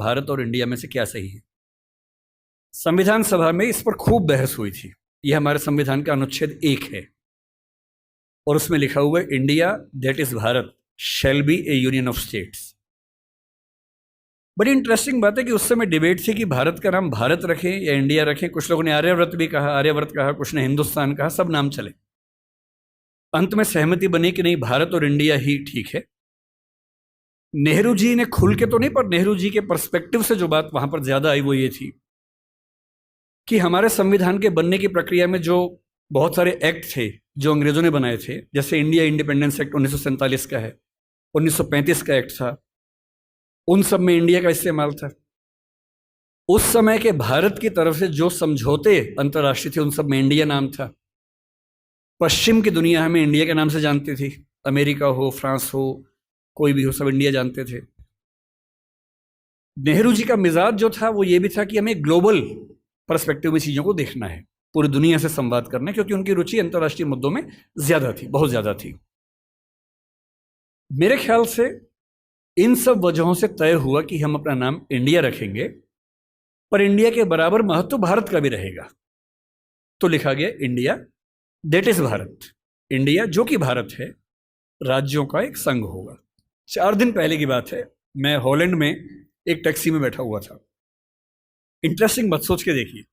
भारत और इंडिया में से क्या सही है। संविधान सभा में इस पर खूब बहस हुई थी। यह हमारे संविधान का अनुच्छेद 1 है और उसमें लिखा हुआ है India that is Bharat shall be A union of states. बड़ी इंटरेस्टिंग बात है कि उस समय डिबेट थी कि भारत का नाम भारत रखें या इंडिया रखें। कुछ लोगों ने आर्यव्रत भी कहा, आर्यव्रत कहा, कुछ ने हिंदुस्तान कहा, सब नाम चले। अंत में सहमति बनी कि नहीं, भारत और इंडिया ही ठीक है। नेहरू जी ने खुल के तो नहीं, पर नेहरू जी के पर्सपेक्टिव से जो बात वहां पर ज्यादा आई वो ये थी कि हमारे संविधान के बनने की प्रक्रिया में जो बहुत सारे एक्ट थे जो अंग्रेजों ने बनाए थे, जैसे इंडिया इंडिपेंडेंस एक्ट 1947 का है, 1935 का एक्ट था, उन सब में इंडिया का इस्तेमाल था। उस समय के भारत की तरफ से जो समझौते अंतर्राष्ट्रीय थे उन सब में इंडिया नाम था। पश्चिम की दुनिया हमें इंडिया के नाम से जानती थी, अमेरिका हो, फ्रांस हो, कोई भी हो, सब इंडिया जानते थे। नेहरू जी का मिजाज जो था वो ये भी था कि हमें ग्लोबल पर्सपेक्टिव में चीज़ों को देखना है, पूरी दुनिया से संवाद करना है, क्योंकि उनकी रुचि अंतर्राष्ट्रीय मुद्दों में ज्यादा थी, बहुत ज्यादा थी। मेरे ख्याल से इन सब वजहों से तय हुआ कि हम अपना नाम इंडिया रखेंगे, पर इंडिया के बराबर महत्व भारत का भी रहेगा। तो लिखा गया India that is Bharat. India जो कि भारत है, राज्यों का एक संघ होगा। 4 दिन पहले की बात है, मैं हॉलैंड में एक टैक्सी में बैठा हुआ था। इंटरेस्टिंग बात सोच के देखिए,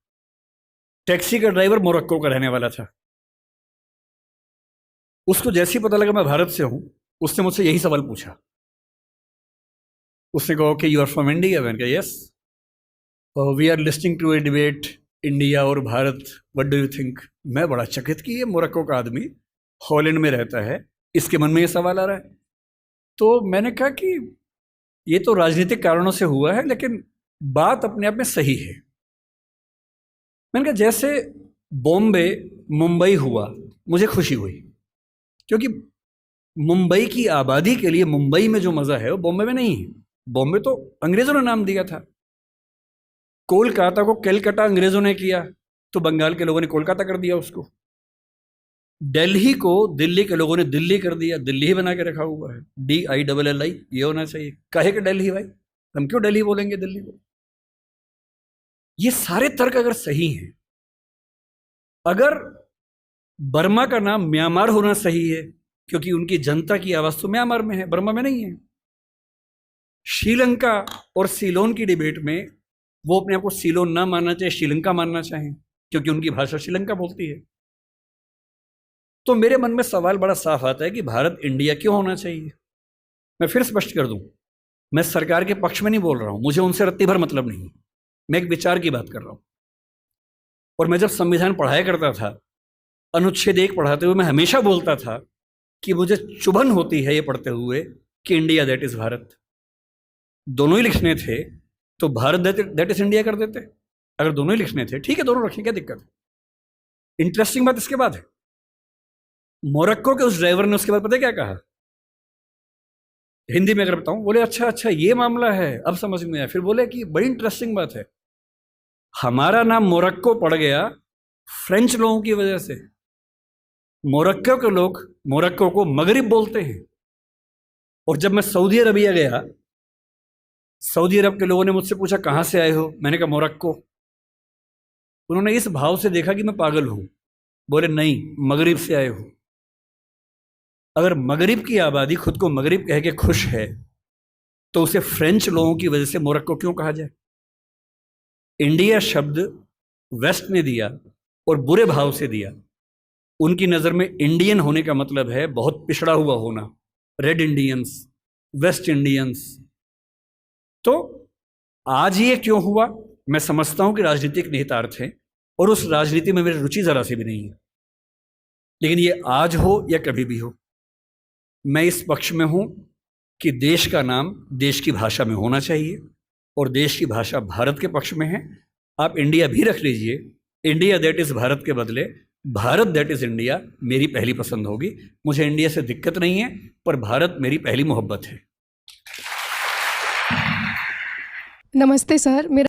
टैक्सी का ड्राइवर मोरक्को का रहने वाला था। उसको जैसे ही पता लगा मैं भारत से हूं, उसने मुझसे यही सवाल पूछा। उसने कहा कि यू आर फ्रॉम इंडिया? मैंने कहा yes. We are listing to a debate India और Bharat, what do you think? मैं बड़ा चकित कि ये मोरक्को का आदमी हॉलैंड में रहता है, इसके मन में ये सवाल आ रहा है। तो मैंने कहा कि ये तो राजनीतिक कारणों से हुआ है, लेकिन बात अपने आप में सही है। मैंने कहा जैसे बॉम्बे मुंबई हुआ, मुझे खुशी हुई, क्योंकि मुंबई की आबादी के लिए मुंबई में जो मजा है वो बॉम्बे में नहीं है। बॉम्बे तो अंग्रेजों ने नाम दिया था। कोलकाता को कैलकाटा अंग्रेजों ने किया, तो बंगाल के लोगों ने कोलकाता कर दिया उसको। दिल्ली को दिल्ली के लोगों ने दिल्ली कर दिया, दिल्ली ही बना के रखा हुआ है, DILLI, ये होना चाहिए। काहे के दिल्ली भाई, हम क्यों दिल्ली बोलेंगे दिल्ली को? ये सारे तर्क अगर सही हैं, अगर बर्मा का नाम म्यांमार होना सही है क्योंकि उनकी जनता की आवाज तो म्यांमार में है, बर्मा में नहीं है। श्रीलंका और सीलोन की डिबेट में वो अपने आप को सीलोन ना मानना चाहे, श्रीलंका मानना चाहें, क्योंकि उनकी भाषा श्रीलंका बोलती है। तो मेरे मन में सवाल बड़ा साफ आता है कि भारत इंडिया क्यों होना चाहिए। मैं फिर स्पष्ट कर दूं, मैं सरकार के पक्ष में नहीं बोल रहा हूं, मुझे उनसे रत्ती भर मतलब नहीं, मैं एक विचार की बात कर रहा हूं। और मैं जब संविधान पढ़ाया करता था, अनुच्छेद 1 पढ़ाते हुए मैं हमेशा बोलता था कि मुझे चुभन होती है ये पढ़ते हुए कि इंडिया दैट इज भारत। दोनों ही लिखने थे तो भारत दैट इज इंडिया कर देते। अगर दोनों ही लिखने थे, ठीक है, दोनों रखें, क्या दिक्कत है। इंटरेस्टिंग बात इसके बाद है, मोरक्को के उस ड्राइवर ने उसके बाद पता है क्या कहा, हिंदी में अगर बताऊं, बोले अच्छा अच्छा ये मामला है, अब समझ में आया। फिर बोले कि बड़ी इंटरेस्टिंग बात है, हमारा नाम मोरक्को पड़ गया फ्रेंच लोगों की वजह से। मोरक्को के लोग मोरक्को को मगरिब बोलते हैं। और जब मैं सऊदी अरबिया गया, सऊदी अरब के लोगों ने मुझसे पूछा कहां से आए हो, मैंने कहा मोरक्को। उन्होंने इस भाव से देखा कि मैं पागल हूं, बोले नहीं, मगरिब से आए हो। अगर मगरिब की आबादी खुद को मगरिब कह के खुश है, तो उसे फ्रेंच लोगों की वजह से मोरक्को क्यों कहा जाए? इंडिया शब्द वेस्ट ने दिया और बुरे भाव से दिया। उनकी नजर में इंडियन होने का मतलब है बहुत पिछड़ा हुआ होना, रेड इंडियंस, वेस्ट इंडियंस। तो आज ये क्यों हुआ? मैं समझता हूं कि राजनीतिक निहितार्थ है और उस राजनीति में मेरी रुचि जरा सी भी नहीं है, लेकिन ये आज हो या कभी भी हो, मैं इस पक्ष में हूं कि देश का नाम देश की भाषा में होना चाहिए और देश की भाषा भारत के पक्ष में है। आप इंडिया भी रख लीजिए, इंडिया दैट इज भारत के बदले भारत दैट इज इंडिया मेरी पहली पसंद होगी। मुझे इंडिया से दिक्कत नहीं है, पर भारत मेरी पहली मोहब्बत है। नमस्ते सर, मेरा